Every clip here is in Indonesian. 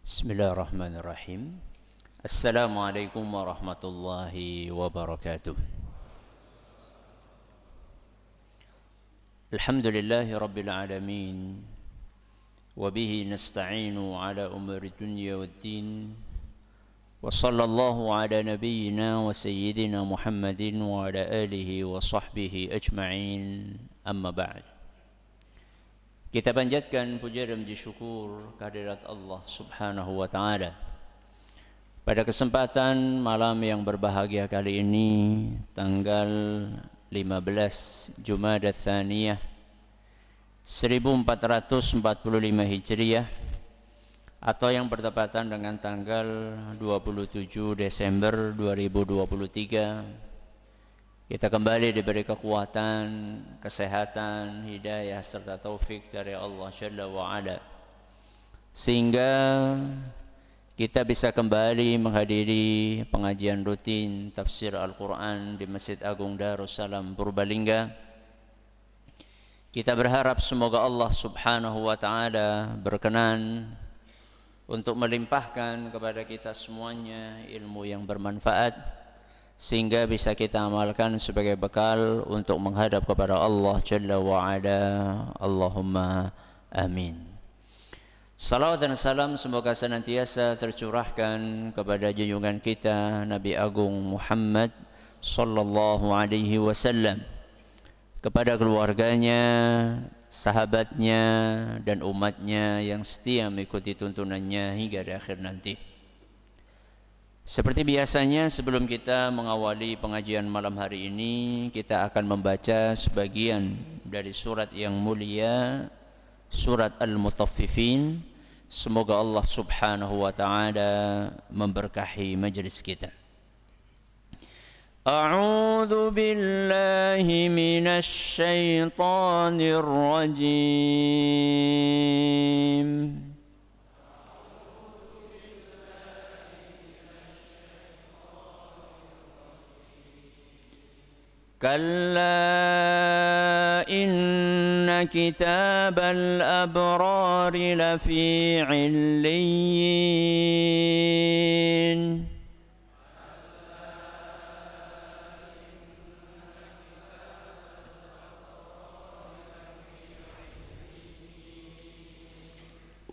Bismillahirrahmanirrahim. Assalamualaikum warahmatullahi wabarakatuh. Alhamdulillahi rabbil alamin. Wabihi nasta'inu ala umuri dunya waddin. Wa sallallahu ala nabiyyina wa sayyidina Muhammadin wa ala alihi wa sahbihi ajma'in. Amma ba'd. Kita panjatkan puja dan puji syukur kehadirat Allah Subhanahu wa taala. Pada kesempatan malam yang berbahagia kali ini, tanggal 15 Jumadats Tsaniyah 1445 Hijriah atau yang bertepatan dengan tanggal 27 Desember 2023, kita kembali diberi kekuatan, kesehatan, hidayah serta taufik dari Allah Jalla wa Ala, sehingga kita bisa kembali menghadiri pengajian rutin tafsir Al-Quran di Masjid Agung Darussalam Purbalingga. Kita berharap semoga Allah Subhanahu wa taala berkenan untuk melimpahkan kepada kita semuanya ilmu yang bermanfaat, sehingga bisa kita amalkan sebagai bekal untuk menghadap kepada Allah Jalla wa Ala. Allahumma amin. Salawat dan salam semoga senantiasa tercurahkan kepada junjungan kita Nabi Agung Muhammad sallallahu alaihi wasallam, kepada keluarganya, sahabatnya dan umatnya yang setia mengikuti tuntunannya hingga di akhir nanti. Seperti biasanya, sebelum kita mengawali pengajian malam hari ini, kita akan membaca sebagian dari surat yang mulia, surat Al-Mutaffifin. Semoga Allah Subhanahu wa taala memberkahi majelis kita. A'udzu billahi minasy syaithanir rajim. كلا إن كتاب الأبرار لفي عليين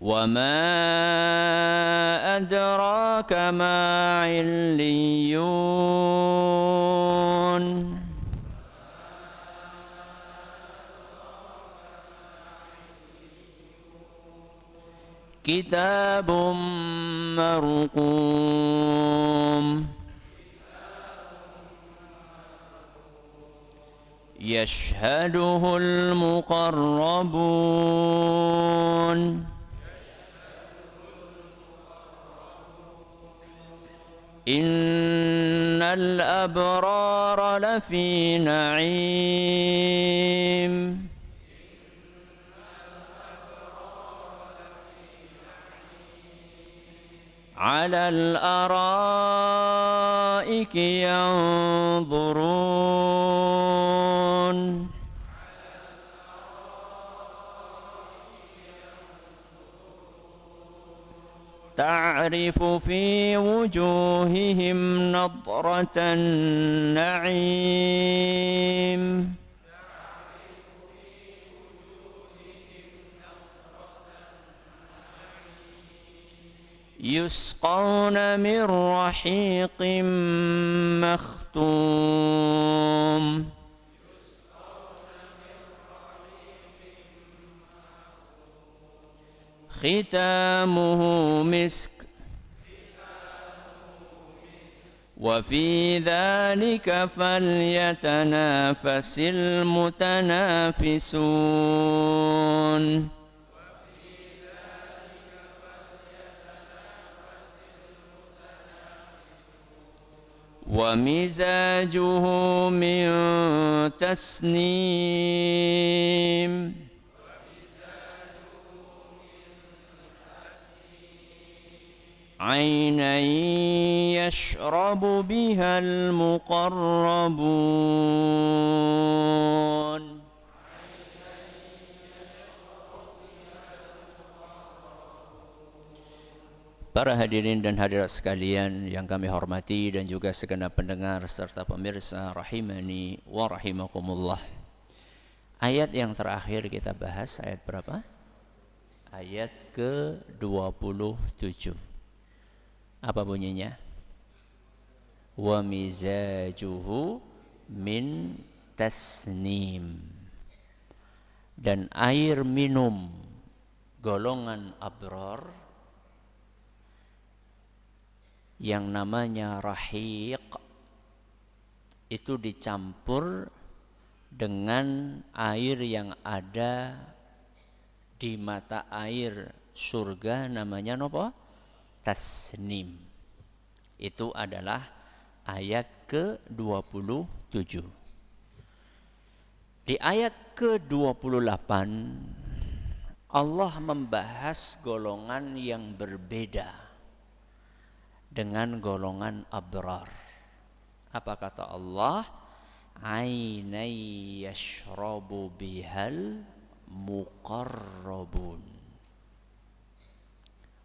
وما أدراك ما عليون كتاب مرقوم يشهده المقربون إن الأبرار لفي نعيم على الأرائك ينظرون تعرف في وجوههم نضرة النعيم يسقون من رحيق مختوم ختامه مسك وفي ذلك فليتنافس المتنافسون ومزاجه من تسنيم عينا يشرب بها المقربون Para hadirin dan hadirat sekalian yang kami hormati dan juga segenap pendengar serta pemirsa rahimani wa rahimakumullah. Ayat yang terakhir kita bahas ayat berapa? Ayat ke-27. Apa bunyinya? Wa mizajuhu min tasnim. Dan air minum golongan abrar yang namanya rahiq itu dicampur dengan air yang ada di mata air surga, namanya apa? Tasnim. Itu adalah ayat ke-27. Di ayat ke-28 Allah membahas golongan yang berbeda dengan golongan abrar. Apa kata Allah? Ainai yashrabu bihal muqarrabun.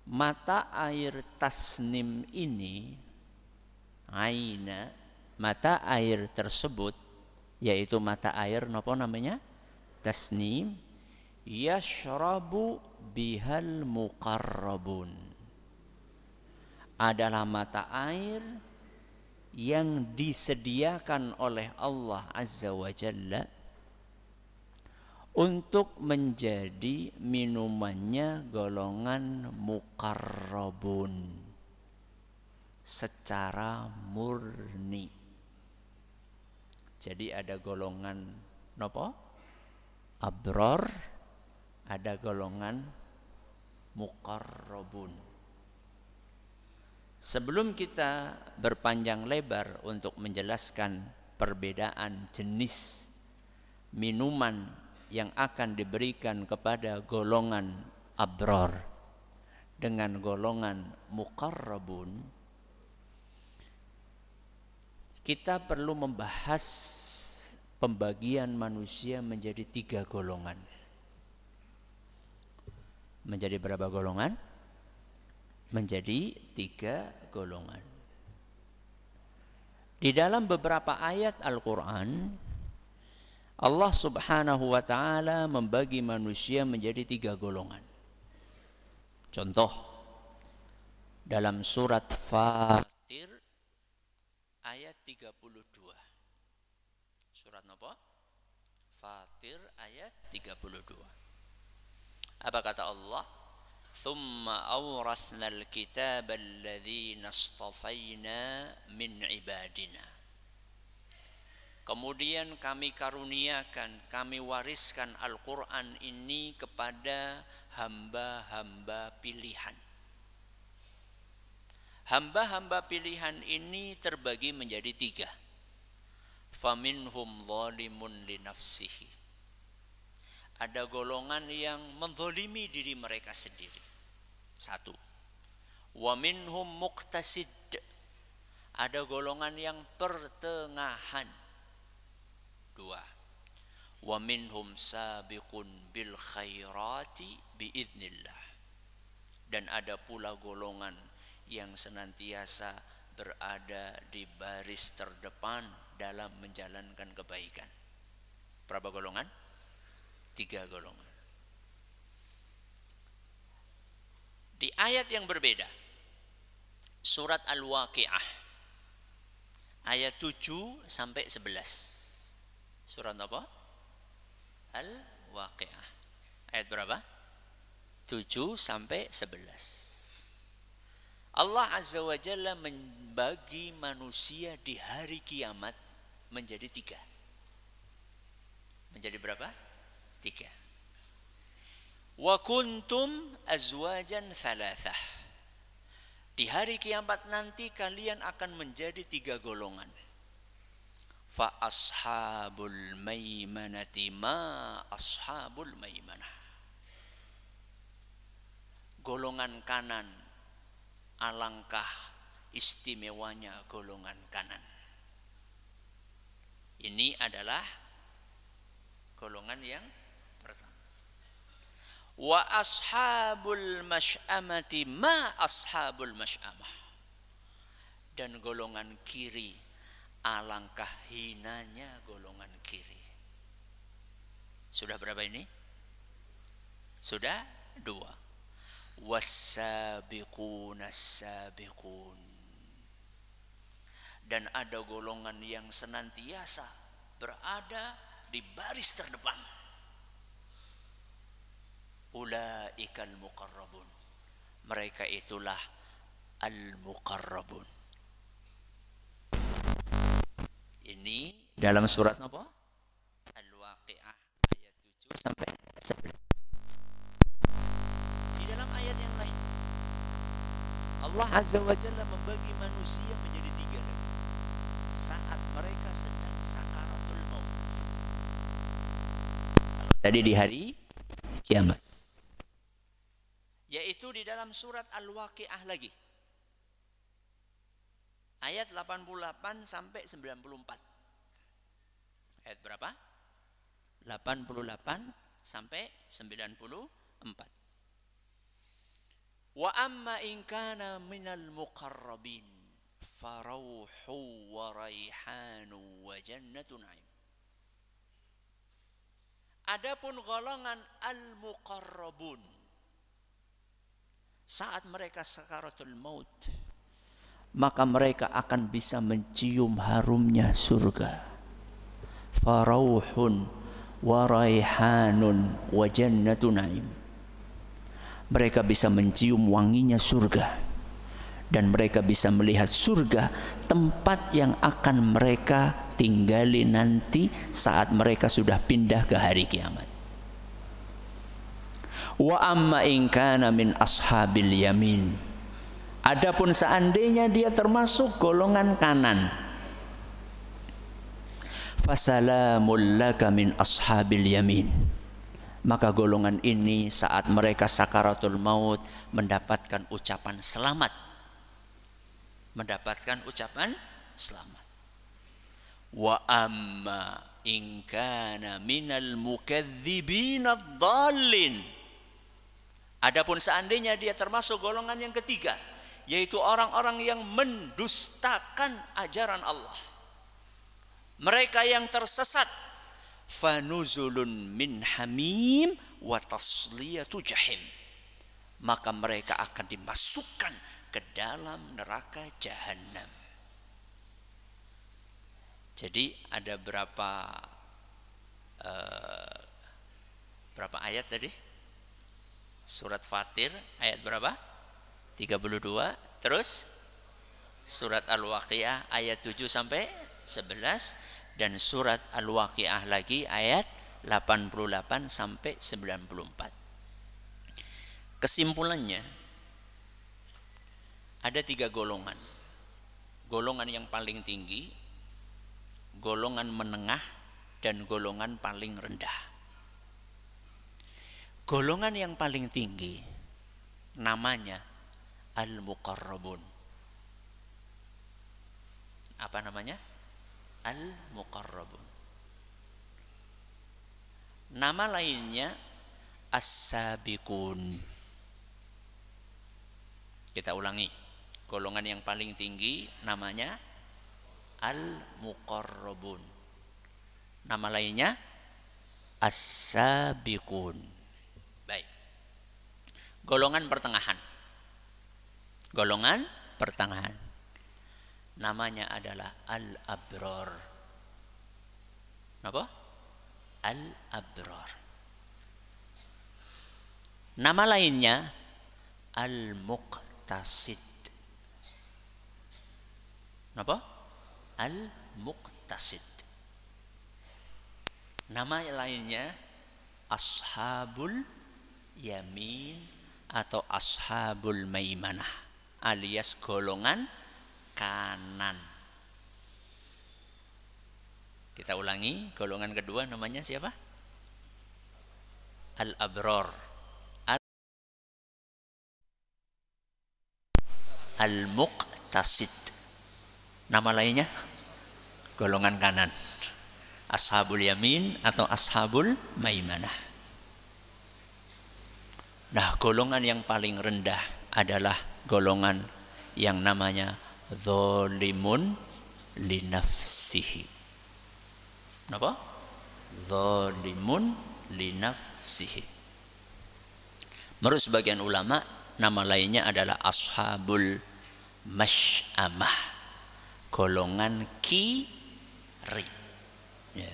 Mata air tasnim ini, aina, mata air tersebut, yaitu mata air apa namanya? Tasnim, yashrabu bihal muqarrabun, adalah mata air yang disediakan oleh Allah Azza wa Jalla untuk menjadi minumannya golongan muqarrabun secara murni. Jadi ada golongan nopo? Abrar, ada golongan muqarrabun. Sebelum kita berpanjang lebar untuk menjelaskan perbedaan jenis minuman yang akan diberikan kepada golongan abrar dengan golongan muqarrabun, kita perlu membahas pembagian manusia menjadi 3 golongan. Menjadi berapa golongan? Menjadi 3 golongan. Di dalam beberapa ayat Al-Quran, Allah Subhanahu wa ta'ala membagi manusia menjadi 3 golongan. Contoh, dalam surat Fatir ayat 32. Surat apa? Fatir ayat 32. Apa kata Allah? ثم أورثنا الكتاب الذين اصطفينا من عبادنا. Kemudian kami karuniakan, kami wariskan Al-Quran ini kepada hamba-hamba pilihan. Hamba-hamba pilihan ini terbagi menjadi 3. Faminhum zalimun li nafsihi. Ada golongan yang menzalimi diri mereka sendiri. 1. Wa minhum muqtasid. Ada golongan yang pertengahan. 2. Wa minhum sabiqun bil khairati biiznillah. Dan ada pula golongan yang senantiasa berada di baris terdepan dalam menjalankan kebaikan. Berapa golongan? 3 golongan. Di ayat yang berbeda, surat Al-Waqi'ah ayat 7 sampai 11. Surat apa? Al-Waqi'ah. Ayat berapa? 7 sampai 11. Allah Azza wa Jalla membagi manusia di hari kiamat menjadi 3. Menjadi berapa? 3. Wa kuntum azwajan thalathah. Di hari kiamat nanti kalian akan menjadi 3 golongan. Fa ashabul maimanati ma ashabul maimanah. Golongan kanan, alangkah istimewanya golongan kanan. Ini adalah golongan yang pertama. Wa ashabul masy'amati ma ashabul masy'amah. Dan golongan kiri, alangkah hinanya golongan kiri. Sudah berapa ini? Sudah 2. Was-sabiqun as-sabiqun. Dan ada golongan yang senantiasa berada di baris terdepan. Ulaikal muqarrabun. Mereka itulah al-muqarrabun. Ini dalam surat apa? Al-Waqi'ah ayat 7 sampai 11. Di dalam ayat yang lain Allah Azza wa Jalla membagi manusia menjadi 3 lagi. Saat mereka sedang sakaratul maut. Kalau tadi di hari kiamat. Yaitu di dalam surat Al-Waqi'ah lagi. Ayat 88 sampai 94. Ayat berapa? 88 sampai 94. Wa amma in kana minal muqarrabin farauhu wa raihanu wa jannatu na'im. Adapun golongan al-muqarrabun, saat mereka sakaratul maut, maka mereka akan bisa mencium harumnya surga. Farauhun wa raihanun wa jannatu na'im. Mereka bisa mencium wanginya surga, dan mereka bisa melihat surga, tempat yang akan mereka tinggali nanti saat mereka sudah pindah ke hari kiamat. Wa amma in kana min ashabil yamin. Adapun seandainya dia termasuk golongan kanan, fasalamul laka min ashabil yamin. Maka golongan ini saat mereka sakaratul maut mendapatkan ucapan selamat. Mendapatkan ucapan selamat. Wa amma in kana minal mukadzibin ad-dallin. Adapun seandainya dia termasuk golongan yang ketiga, yaitu orang-orang yang mendustakan ajaran Allah, mereka yang tersesat, fanuzulun min hamim wa tasliyatu jahim. Maka mereka akan dimasukkan ke dalam neraka jahanam. Jadi ada berapa ayat tadi? Surat Fatir ayat berapa? 32. Terus surat Al-Waqi'ah ayat 7 sampai 11. Dan surat Al-Waqi'ah lagi ayat 88 sampai 94. Kesimpulannya, ada 3 golongan. Golongan yang paling tinggi, golongan menengah, dan golongan paling rendah. Golongan yang paling tinggi namanya al-muqarrabun. Apa namanya? Al-muqarrabun. Nama lainnya as-sabiqun. Kita ulangi. Golongan yang paling tinggi namanya al-muqarrabun. Nama lainnya as-sabiqun. Baik. Golongan pertengahan. Golongan pertengahan. Namanya adalah al-abrar. Apa? Al-abrar. Nama lainnya al-muqtasid. Apa? Al-muqtasid. Nama lainnya ashabul yamin atau ashabul maimanah, alias golongan kanan. Kita ulangi, golongan kedua namanya siapa? Al-abrar. Al-muqtasid. Nama lainnya golongan kanan, ashabul yamin atau ashabul maimanah. Nah, golongan yang paling rendah adalah golongan yang namanya zalimun linafsihi. Apa? Zalimun linafsihi. Menurut sebagian ulama, nama lainnya adalah ashabul masy'amah, golongan kiri. Ya.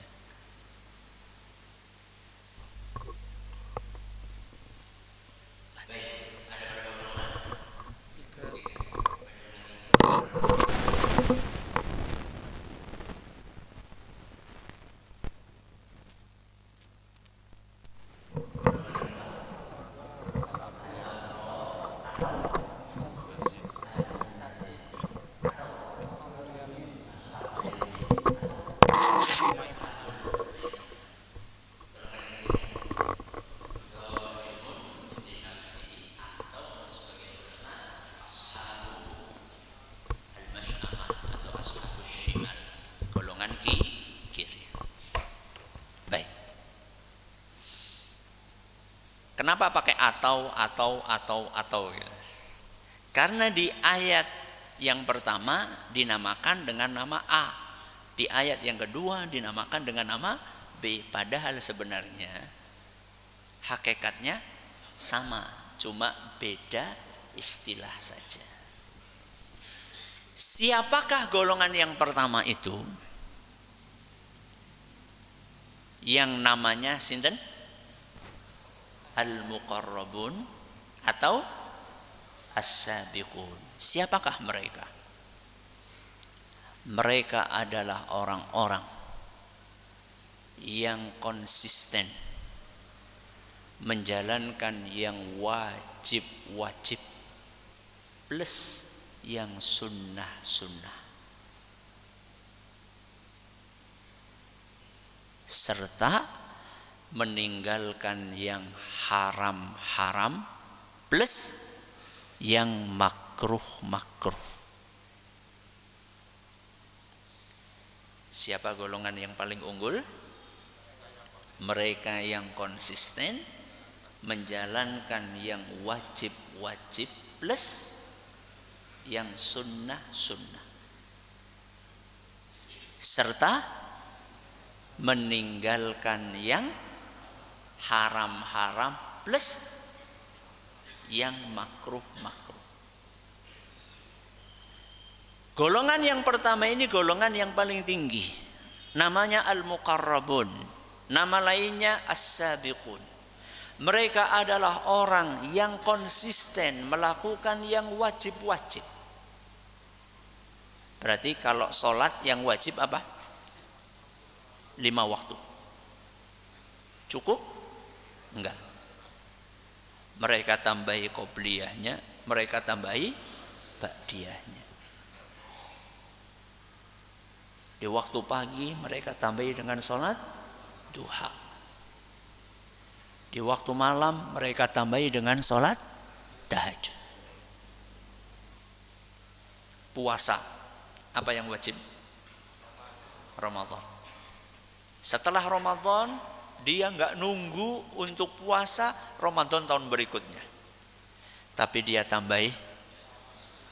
Golongan kiri. Baik. Kenapa pakai atau gitu? Karena di ayat yang pertama dinamakan dengan nama A, di ayat yang kedua dinamakan dengan nama B. Padahal sebenarnya hakikatnya sama, cuma beda istilah saja. Siapakah golongan yang pertama itu? Yang namanya sinten? Al-muqarrabun atau as-sabiqun. Siapakah mereka? Mereka adalah orang-orang yang konsisten menjalankan yang wajib-wajib plus yang sunnah-sunnah, serta meninggalkan yang haram-haram plus yang makruh-makruh. Siapa golongan yang paling unggul? Mereka yang konsisten menjalankan yang wajib-wajib plus yang sunnah-sunnah, serta meninggalkan yang haram-haram plus yang makruh-makruh. Golongan yang pertama ini golongan yang paling tinggi, namanya al-muqarrabun, nama lainnya as-sabiqun. Mereka adalah orang yang konsisten melakukan yang wajib-wajib. Berarti kalau sholat yang wajib apa? 5 waktu. Cukup? Enggak. Mereka tambahi qobliyahnya, mereka tambahi ba'diyahnya. Di waktu pagi mereka tambahi dengan sholat duha. Di waktu malam mereka tambahi dengan sholat tahajud. Puasa, apa yang wajib? Ramadan. Setelah Ramadan dia nggak nunggu untuk puasa Ramadan tahun berikutnya, tapi dia tambahi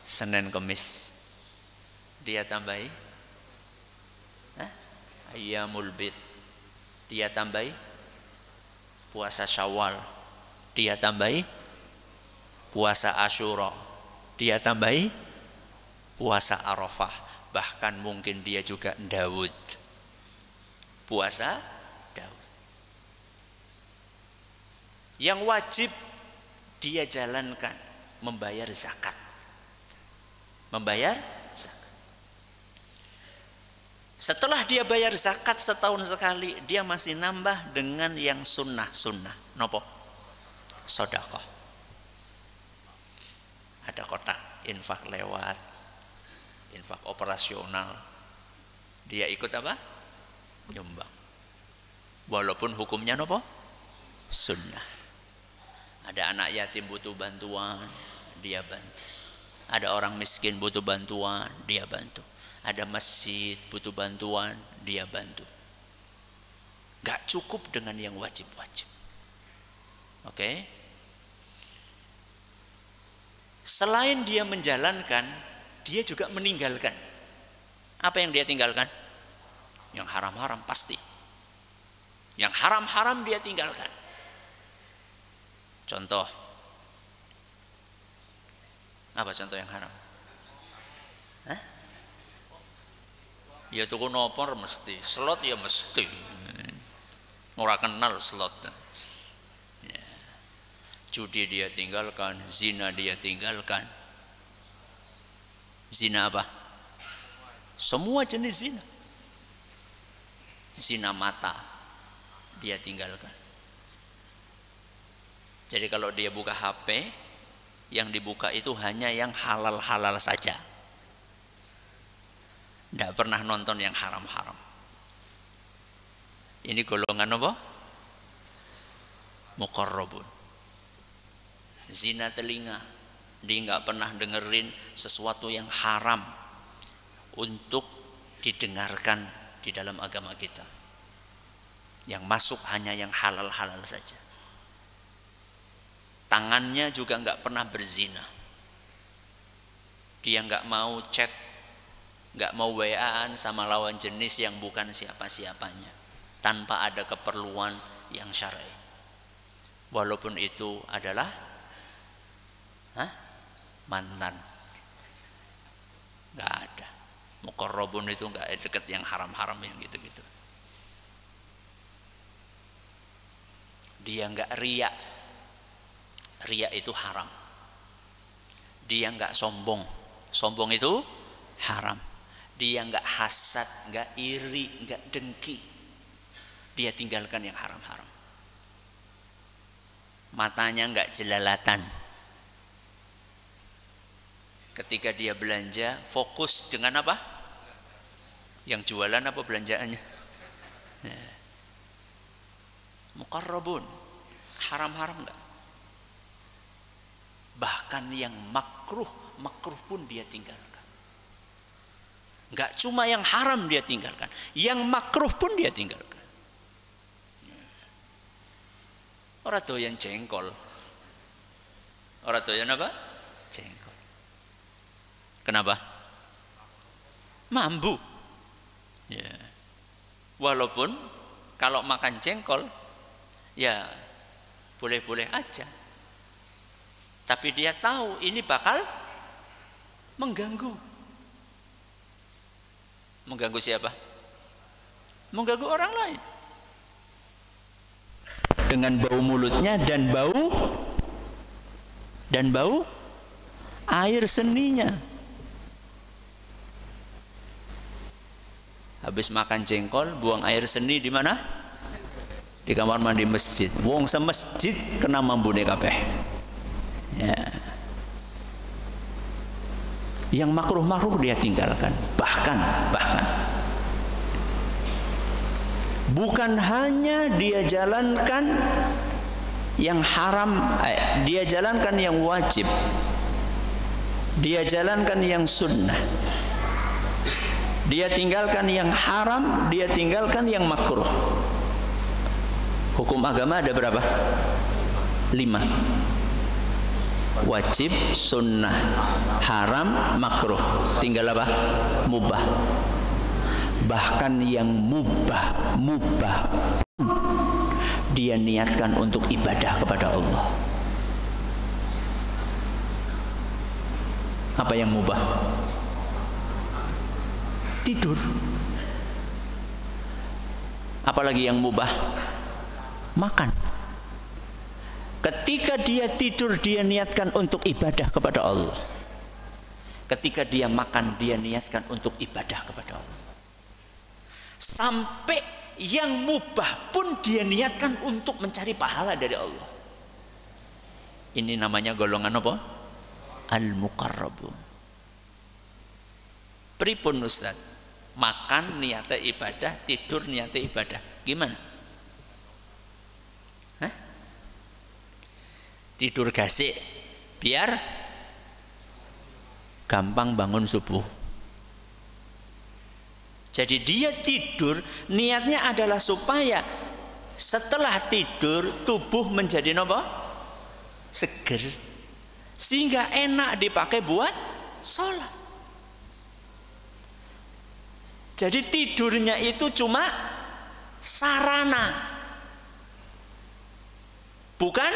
Senin Kemis, dia tambahi Ayyamul Bid, dia tambahi puasa Syawal, dia tambahi puasa Asyura, dia tambahi puasa Arafah, bahkan mungkin dia juga Daud, puasa Daud. Yang wajib dia jalankan, membayar zakat, membayar zakat. Setelah dia bayar zakat setahun sekali, dia masih nambah dengan yang sunnah-sunnah. Nopo? Sedekah. Ada kotak infak lewat, infak operasional. Dia ikut apa? Nyumbang. Walaupun hukumnya nopo? Sunnah. Ada anak yatim butuh bantuan, dia bantu. Ada orang miskin butuh bantuan, dia bantu. Ada masjid butuh bantuan, dia bantu. Gak cukup dengan yang wajib-wajib. Oke? Selain dia menjalankan, dia juga meninggalkan. Apa yang dia tinggalkan? Yang haram-haram pasti. Yang haram-haram dia tinggalkan. Contoh. Apa contoh yang haram? Hah? Ya tuku nopor mesti, slot ya mesti. Ora kenal slot. Ya. Judi dia tinggalkan, zina dia tinggalkan. Zina apa? Semua jenis zina. Zina mata dia tinggalkan. Jadi kalau dia buka HP, yang dibuka itu hanya yang halal-halal saja. Tidak pernah nonton yang haram-haram. Ini golongan apa? Muqarrabun. Zina telinga, dia nggak pernah dengerin sesuatu yang haram untuk didengarkan di dalam agama kita. Yang masuk hanya yang halal-halal saja. Tangannya juga nggak pernah berzina. Dia nggak mau chat, nggak mau WA-an sama lawan jenis yang bukan siapa-siapanya, tanpa ada keperluan yang syar'i. Walaupun itu adalah mantan, nggak ada. Muqarrabun itu nggak deket yang haram-haram yang gitu-gitu. Dia nggak riya. Riya itu haram. Dia nggak sombong. Sombong itu haram. Dia nggak hasad, nggak iri, nggak dengki. Dia tinggalkan yang haram-haram. Matanya nggak jelalatan. Ketika dia belanja, fokus dengan apa? Yang jualan apa belanjaannya? Muqarrabun, haram-haram enggak. Bahkan yang makruh pun dia tinggalkan. Enggak cuma yang haram dia tinggalkan, yang makruh pun dia tinggalkan. Orang doyan jengkol. Orang doyan apa? Jengkol. Kenapa? Mambu. Ya. Walaupun kalau makan jengkol, ya boleh-boleh aja. Tapi dia tahu ini bakal mengganggu. Mengganggu siapa? Mengganggu orang lain. Dengan bau mulutnya dan bau air seninya. Habis makan jengkol, buang air seni di mana? Di kamar mandi masjid. Wong semasjid kena mambune kabeh. Ya. Yang makruh-makruh dia tinggalkan. Bahkan bukan hanya dia jalankan yang haram, dia jalankan yang wajib, dia jalankan yang sunnah, dia tinggalkan yang haram, dia tinggalkan yang makruh. Hukum agama ada berapa? 5. Wajib, sunnah, haram, makruh. Tinggal apa? Mubah. Bahkan yang mubah dia niatkan untuk ibadah kepada Allah. Apa yang mubah? Tidur. Apalagi yang mubah? Makan. Ketika dia tidur, dia niatkan untuk ibadah kepada Allah. Ketika dia makan, dia niatkan untuk ibadah kepada Allah. Sampai yang mubah pun dia niatkan untuk mencari pahala dari Allah. Ini namanya golongan apa? Al-Muqarrabun. Pripun Ustaz? Makan niatnya ibadah, tidur niatnya ibadah. Gimana? Tidur gasik biar gampang bangun subuh. Jadi dia tidur niatnya adalah supaya setelah tidur tubuh menjadi apa? Seger. sehingga enak dipakai buat sholat. Jadi tidurnya itu cuma sarana, bukan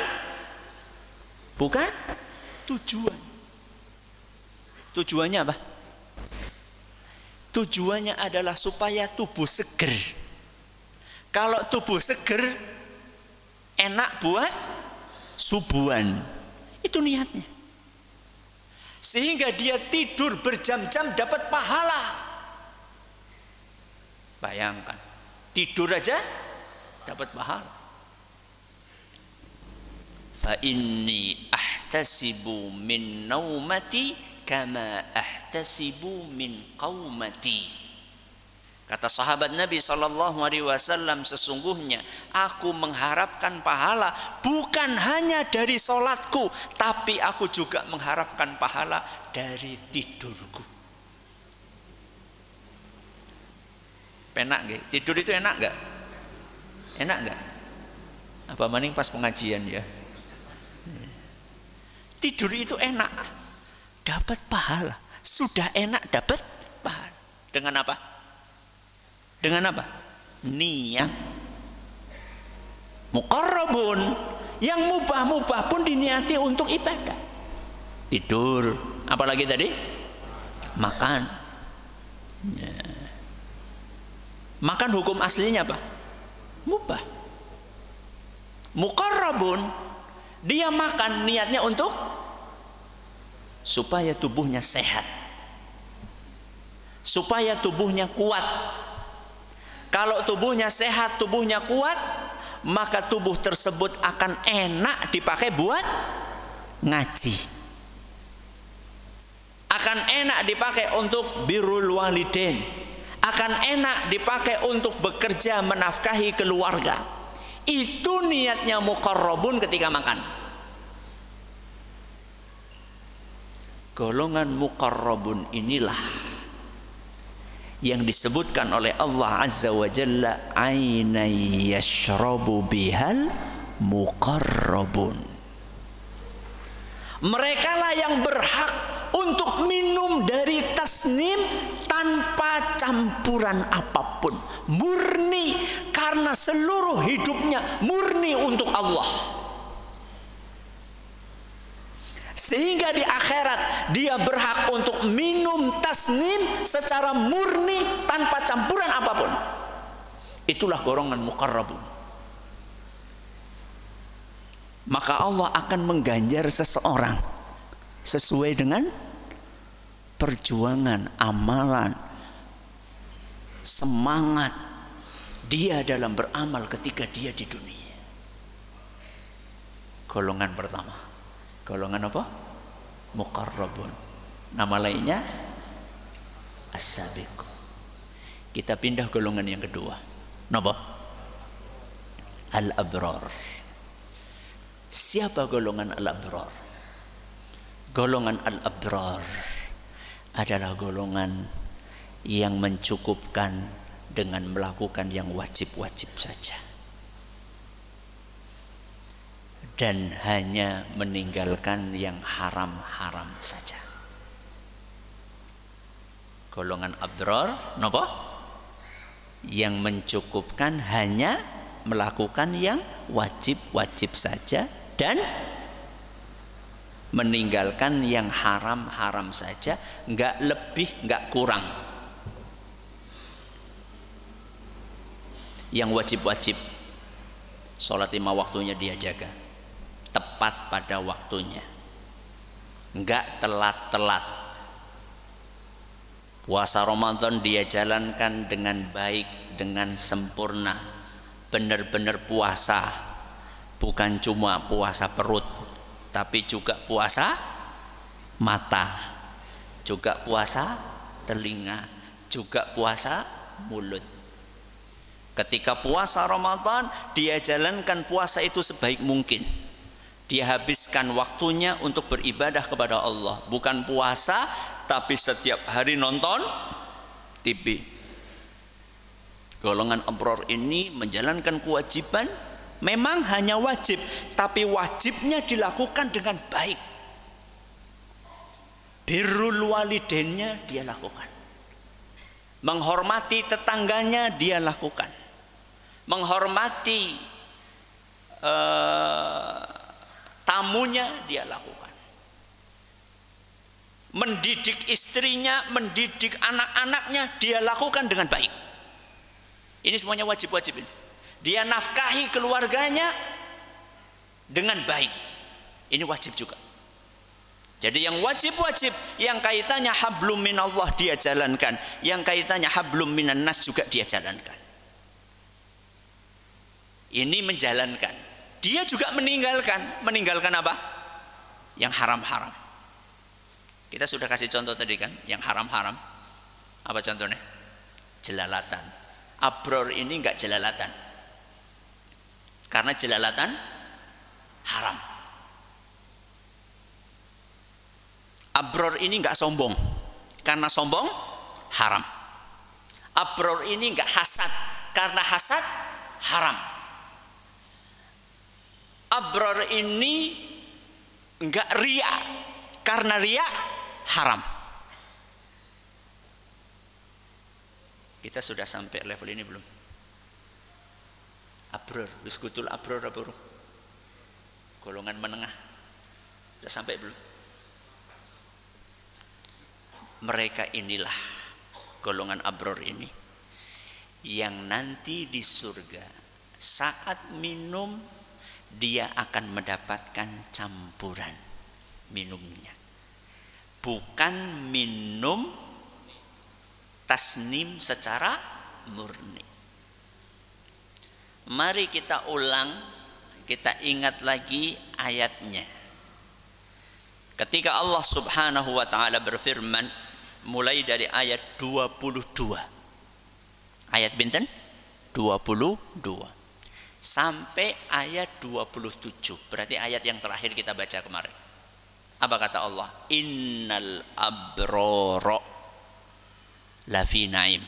tujuan. Tujuannya apa? Tujuannya adalah supaya tubuh seger. Kalau tubuh seger, enak buat subuhan. Itu niatnya. Sehingga dia tidur berjam-jam dapat pahala. Bayangkan, tidur aja dapat pahala. Fa inni ahtasibu min naumati kama ahtasibu min qaumati. Kata sahabat Nabi SAW, sesungguhnya aku mengharapkan pahala bukan hanya dari sholatku, tapi aku juga mengharapkan pahala dari tidurku. Enak gak? Tidur itu enak gak? Enak gak? Apa maning pas pengajian ya? Tidur itu enak, dapat pahala. Sudah enak dapat pahala. Dengan apa? Dengan apa? Niat. Muqarrabun, yang mubah-mubah pun diniati untuk ibadah. Tidur, apalagi tadi? Makan. Ya. Makan hukum aslinya apa? Mubah. Muqarrabun, dia makan niatnya untuk supaya tubuhnya sehat, supaya tubuhnya kuat. Kalau tubuhnya sehat, tubuhnya kuat, maka tubuh tersebut akan enak dipakai buat ngaji, akan enak dipakai untuk birrul walidain, akan enak dipakai untuk bekerja menafkahi keluarga. Itu niatnya muqarrabun ketika makan. Golongan muqarrabun inilah yang disebutkan oleh Allah Azza wa Jalla, aina yashrabu bihal muqarrabun. Mereka lah yang berhak untuk minum dari tasnim tanpa campuran apapun, murni, karena seluruh hidupnya murni untuk Allah. Sehingga di akhirat dia berhak untuk minum tasnim secara murni tanpa campuran apapun. Itulah golongan muqarrabun. Maka Allah akan mengganjar seseorang sesuai dengan perjuangan, amalan, semangat dia dalam beramal ketika dia di dunia. Golongan pertama, golongan apa? Muqarrabun. Nama lainnya as-sabiq. Kita pindah golongan yang kedua. Napa? Al-abrar. Siapa golongan al-abrar? Golongan al-abrar adalah golongan yang mencukupkan dengan melakukan yang wajib-wajib saja dan hanya meninggalkan yang haram-haram saja. Golongan abrar napa? Yang mencukupkan hanya melakukan yang wajib-wajib saja dan meninggalkan yang haram-haram saja, enggak lebih, enggak kurang. Yang wajib-wajib, sholat 5 waktunya dia jaga, tepat pada waktunya, enggak telat-telat. Puasa Ramadan dia jalankan dengan baik, dengan sempurna, benar-benar puasa, bukan cuma puasa perut, tapi juga puasa mata, juga puasa telinga, juga puasa mulut. Ketika puasa Ramadan, dia jalankan puasa itu sebaik mungkin. Dia habiskan waktunya untuk beribadah kepada Allah. Bukan puasa, tapi setiap hari nonton TV. Golongan abrar ini menjalankan kewajiban, memang hanya wajib, tapi wajibnya dilakukan dengan baik. Birrul walidainnya dia lakukan. Menghormati tetangganya dia lakukan. Menghormati tamunya dia lakukan. Mendidik istrinya, mendidik anak-anaknya dia lakukan dengan baik. Ini semuanya wajib-wajib ini. Dia nafkahi keluarganya dengan baik. Ini wajib juga. Jadi yang wajib-wajib, yang kaitannya hablum minallah dia jalankan, yang kaitannya hablum minan nas juga dia jalankan. Ini menjalankan. Dia juga meninggalkan apa? Yang haram-haram. Kita sudah kasih contoh tadi kan, yang haram-haram. Apa contohnya? Jelalatan. Abror ini enggak jelalatan. Karena jelalatan haram. Abror ini enggak sombong. Karena sombong haram. Abror ini enggak hasad. Karena hasad haram. Abror ini enggak riya. Karena riya haram. Kita sudah sampai level ini belum? Abror, biskutul abror, golongan menengah. Sudah sampai belum? Mereka inilah golongan abror ini yang nanti di surga saat minum dia akan mendapatkan campuran minumnya, bukan minum tasnim secara murni. Mari kita ulang, kita ingat lagi ayatnya. Ketika Allah Subhanahu wa taala berfirman mulai dari ayat 22. Ayat binten? 22 sampai ayat 27. Berarti ayat yang terakhir kita baca kemarin. Apa kata Allah? Innal abrara lafi naim.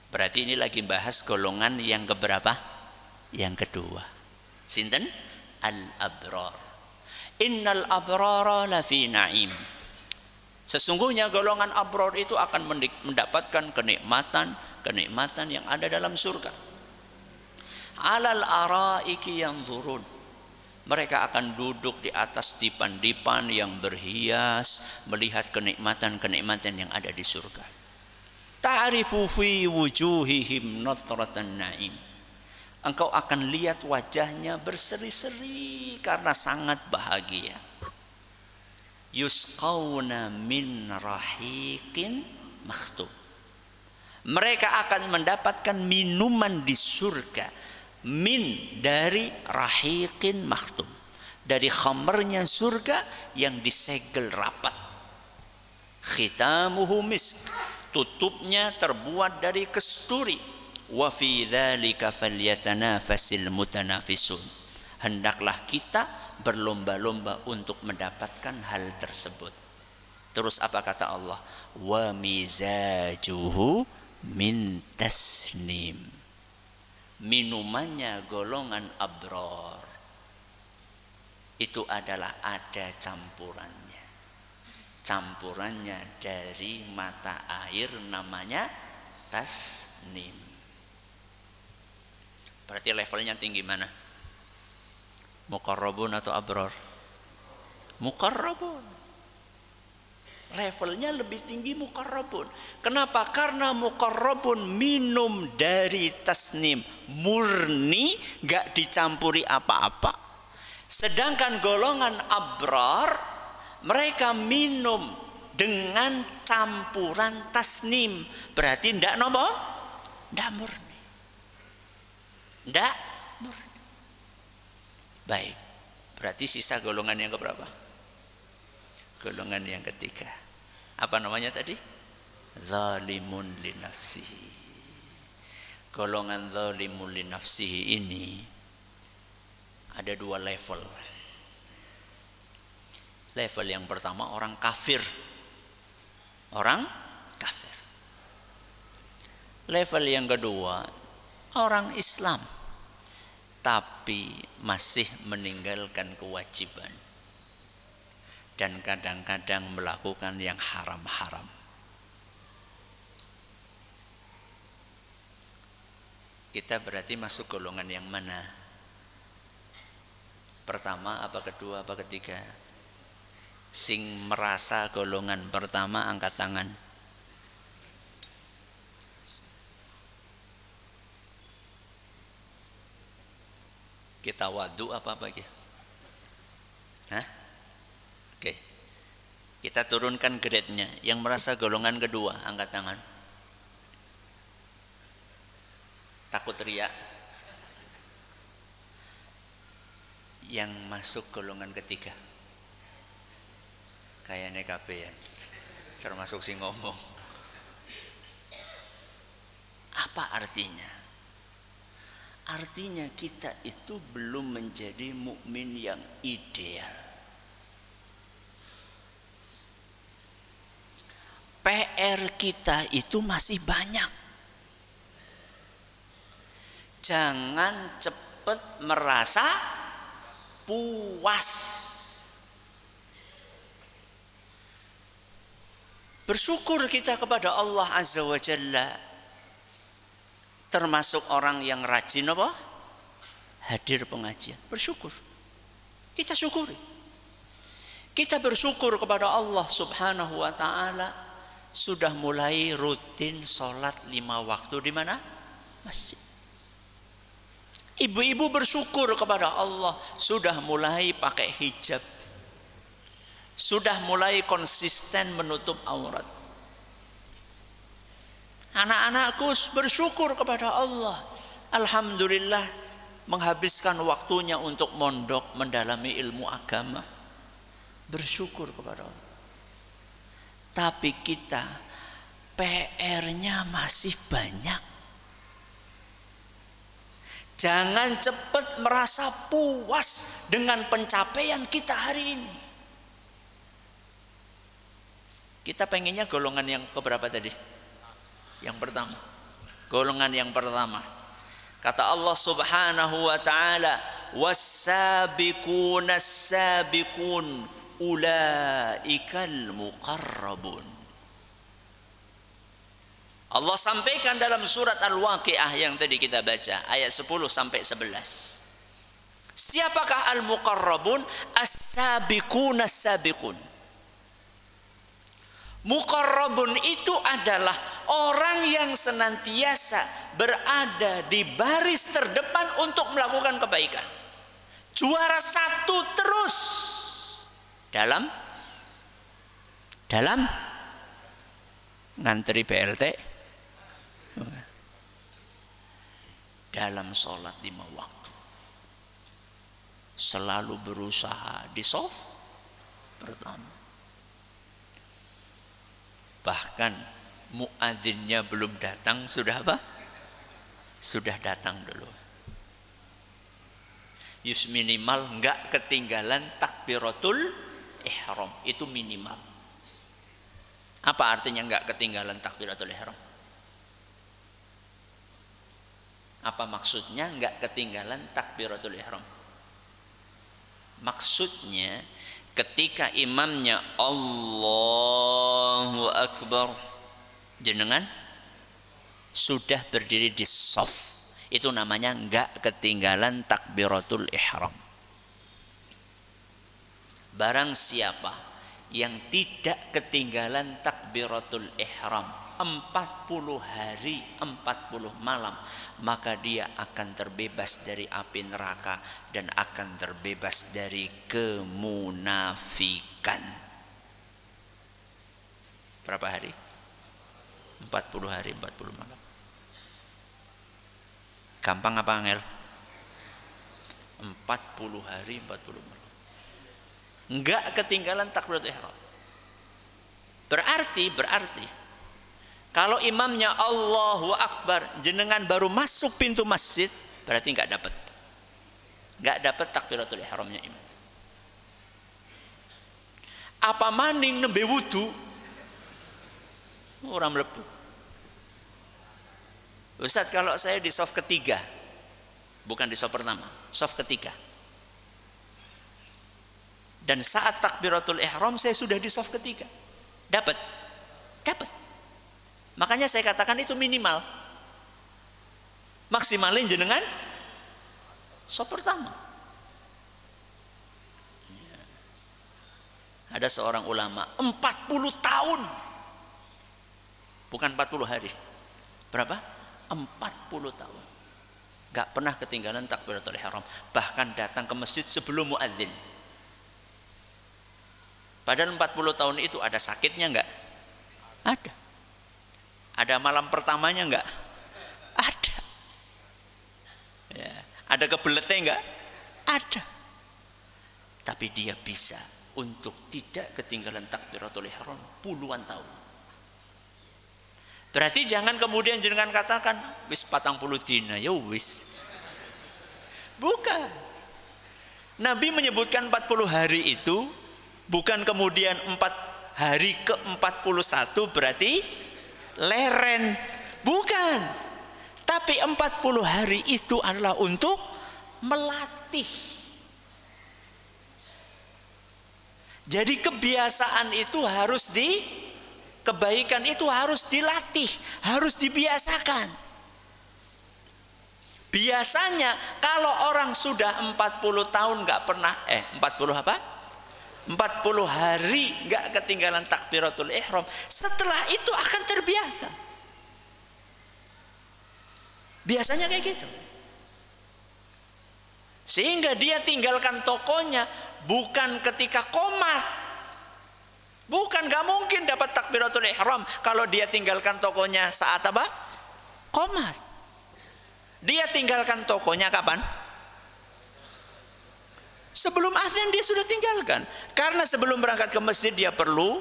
Berarti ini lagi bahas golongan yang keberapa? Yang kedua. Sinten? Al-abrar. Innal abrara lafi naim. Sesungguhnya golongan abrar itu akan mendapatkan kenikmatan yang ada dalam surga. Alal araiki yanzurun. Mereka akan duduk di atas dipan-dipan yang berhias, melihat kenikmatan-kenikmatan yang ada di surga. Ta'rifu fi wujuhihim nadratan na'im. Engkau akan lihat wajahnya berseri-seri karena sangat bahagia. Yusqawna min rahiqin makhtum. Mereka akan mendapatkan minuman di surga. Min dari rahiqin makhtum, dari khamarnya surga yang disegel rapat. Khitamuhu misk, tutupnya terbuat dari kesturi. Wa fi dzalika falyatanafasil mutanafisun. Hendaklah kita berlomba-lomba untuk mendapatkan hal tersebut. Terus apa kata Allah? Wa mizajuhu min tasnim. Minumannya golongan abror itu adalah ada campurannya dari mata air namanya tasnim. Berarti levelnya tinggi mana? Muqarrabun atau abror? Muqarrabun. Levelnya lebih tinggi muqarrabun. Kenapa? Karena muqarrabun minum dari tasnim murni, gak dicampuri apa-apa. Sedangkan golongan abrar mereka minum dengan campuran tasnim. Berarti ndak nopo? Ndak murni. Ndak murni. Baik. Berarti sisa golongan yang keberapa? Golongan yang ketiga. Apa namanya tadi? Zalimun li nafsihi. Golongan zalimun li nafsihi ini ada dua level. Level yang pertama orang kafir. Orang kafir. Level yang kedua orang Islam tapi masih meninggalkan kewajiban. dan kadang-kadang melakukan yang haram-haram. Kita berarti masuk golongan yang mana? Pertama apa kedua apa ketiga? Sing merasa golongan pertama angkat tangan. Kita wadu apa ya? Hah? Oke. Kita turunkan grade-nya. Yang merasa golongan kedua angkat tangan. Takut riak. Yang masuk golongan ketiga. Kayaknya kabehan. Termasuk si ngomong. Apa artinya? Artinya kita itu belum menjadi mukmin yang ideal. PR kita itu masih banyak. Jangan cepat merasa puas. Bersyukur kita kepada Allah Azza wa Jalla. Termasuk orang yang rajin apa? Hadir pengajian. Bersyukur. Kita syukuri. Kita bersyukur kepada Allah Subhanahu wa taala sudah mulai rutin sholat 5 waktu di mana? Masjid. Ibu-ibu bersyukur kepada Allah sudah mulai pakai hijab. Sudah mulai konsisten menutup aurat. Anak-anakku bersyukur kepada Allah. Alhamdulillah menghabiskan waktunya untuk mondok mendalami ilmu agama. Bersyukur kepada Allah. Tapi kita PR-nya masih banyak. Jangan cepat merasa puas dengan pencapaian kita hari ini. Kita pengennya golongan yang keberapa tadi? Yang pertama. Golongan yang pertama. Kata Allah Subhanahu wa taala, "Was-sabiquna as-sabiqun ulaikal muqarrabun." Allah sampaikan dalam surat Al-Waqiah yang tadi kita baca, ayat 10 sampai 11. Siapakah al-muqarrabun? As-sabiquna as-sabiqun. Muqarrabun itu adalah orang yang senantiasa berada di baris terdepan untuk melakukan kebaikan. Juara satu terus dalam ngantri BLT, dalam sholat 5 waktu. Selalu berusaha di shaf pertama. Bahkan muadzinnya belum datang sudah apa? Sudah datang dulu. Minimal enggak ketinggalan takbiratul ihram, itu minimal. Apa artinya enggak ketinggalan takbiratul ihram? Apa maksudnya enggak ketinggalan takbiratul ihram? Maksudnya ketika imamnya Allahu Akbar, jenengan sudah berdiri di shaf. Itu namanya enggak ketinggalan takbiratul ihram. Barang siapa yang tidak ketinggalan takbiratul ihram 40 hari 40 malam, maka dia akan terbebas dari api neraka dan akan terbebas dari kemunafikan. Berapa hari? 40 hari 40 malam. Gampang apa angel? 40 hari 40 malam. Enggak ketinggalan takbiratul ihram. Berarti kalau imamnya Allahu Akbar, jenengan baru masuk pintu masjid, berarti enggak dapat takbiratul ihramnya imam. Apa maning nembe wudu? Orang mlebu. Ustaz, kalau saya di shaf ketiga, bukan di shaf pertama, shaf ketiga. Dan saat takbiratul ihram saya sudah di saf ketiga. Dapat. Makanya saya katakan itu minimal. Maksimalin jenengan saf pertama. Ada seorang ulama 40 tahun. Bukan 40 hari. Berapa? 40 tahun. Gak pernah ketinggalan takbiratul ihram. Bahkan datang ke masjid sebelum muadzin. Padahal 40 tahun itu ada sakitnya enggak? Ada. Ada malam pertamanya enggak? Ada. Ya. Ada kebeletnya enggak? Ada. Tapi dia bisa untuk tidak ketinggalan takbiratul ihram puluhan tahun. Berarti jangan kemudian jenengan katakan wis 40 dina ya wis. Bukan. Nabi menyebutkan 40 hari itu bukan kemudian 4 hari ke-41 berarti leren. Bukan. Tapi 40 hari itu adalah untuk melatih. Jadi kebiasaan itu harus kebaikan itu harus dilatih, harus dibiasakan. Biasanya kalau orang sudah 40 tahun nggak pernah 40 apa? 40 hari nggak ketinggalan takbiratul ihram, setelah itu akan terbiasa. Biasanya kayak gitu. Sehingga dia tinggalkan tokonya bukan ketika qomat. Bukan, gak mungkin dapat takbiratul ihram kalau dia tinggalkan tokonya saat apa? Qomat. Dia tinggalkan tokonya kapan? Sebelum azan dia sudah tinggalkan. Karena sebelum berangkat ke masjid dia perlu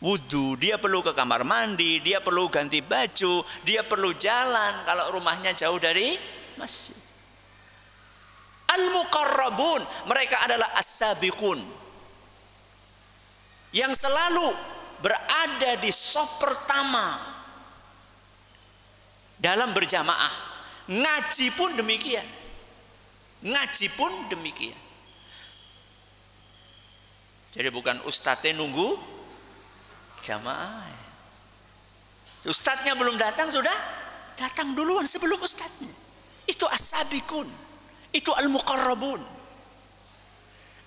wudu, dia perlu ke kamar mandi, dia perlu ganti baju, dia perlu jalan kalau rumahnya jauh dari masjid. Al-muqarrabun, mereka adalah as-sabiqun, yang selalu berada di shaf pertama dalam berjamaah. Ngaji pun demikian. Jadi bukan ustadznya nunggu jamaah. Ustadznya belum datang sudah datang duluan sebelum ustadznya. Itu as-sabiqun. Itu al-muqarrabun.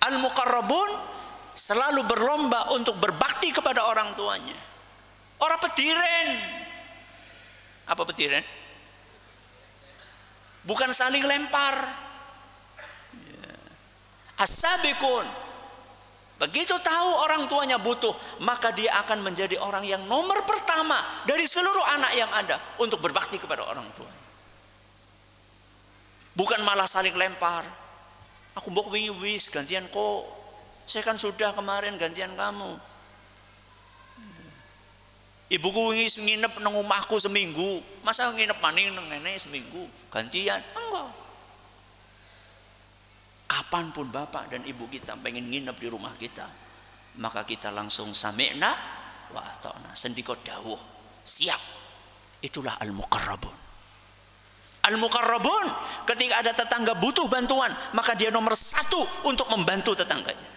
Al-muqarrabun selalu berlomba untuk berbakti kepada orang tuanya. Orang pediren. Apa pediren? Bukan saling lempar. As-sabiqun. Begitu tahu orang tuanya butuh, maka dia akan menjadi orang yang nomor pertama dari seluruh anak yang ada untuk berbakti kepada orang tua. Bukan malah saling lempar. Aku mau wingi wis gantian kok. Saya kan sudah kemarin gantian kamu. Ibuku wingi nginep nang omahku seminggu. Masa nginep maning nang nenek seminggu? Gantian. Enggak. Kapanpun bapak dan ibu kita pengen nginep di rumah kita, maka kita langsung sami'na wa ata'na, sendika dawuh, siap. Itulah al-muqarrabun. Al-muqarrabun, ketika ada tetangga butuh bantuan, maka dia nomor satu untuk membantu tetangganya.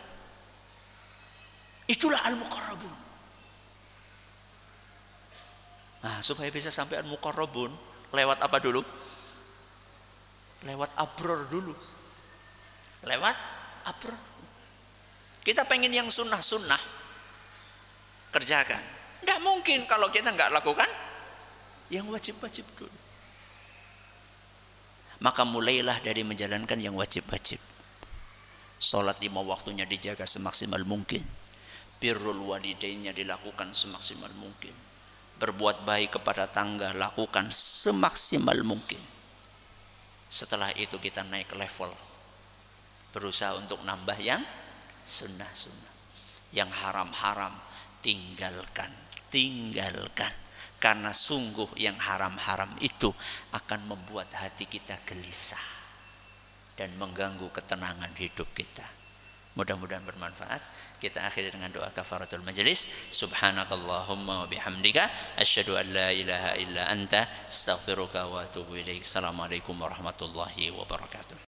Itulah al-muqarrabun. Nah, supaya bisa sampai al-muqarrabun, lewat apa dulu? Lewat abror dulu. Lewat abror. Kita pengen yang sunnah-sunnah, kerjakan. Nggak mungkin kalau kita nggak lakukan yang wajib-wajib dulu. Maka mulailah dari menjalankan yang wajib-wajib. Sholat 5 waktunya dijaga semaksimal mungkin. Birrul walidainnya dilakukan semaksimal mungkin. Berbuat baik kepada tangga lakukan semaksimal mungkin. Setelah itu kita naik level, berusaha untuk nambah yang sunnah-sunnah. Yang haram-haram tinggalkan. Karena sungguh yang haram-haram itu akan membuat hati kita gelisah dan mengganggu ketenangan hidup kita. Mudah-mudahan bermanfaat. Kita akhiri dengan doa kafaratul majelis. Subhanakallahumma wa bihamdika asyhadu an la ilaha illa anta astaghfiruka wa atubu ilaik. Assalamualaikum warahmatullahi wabarakatuh.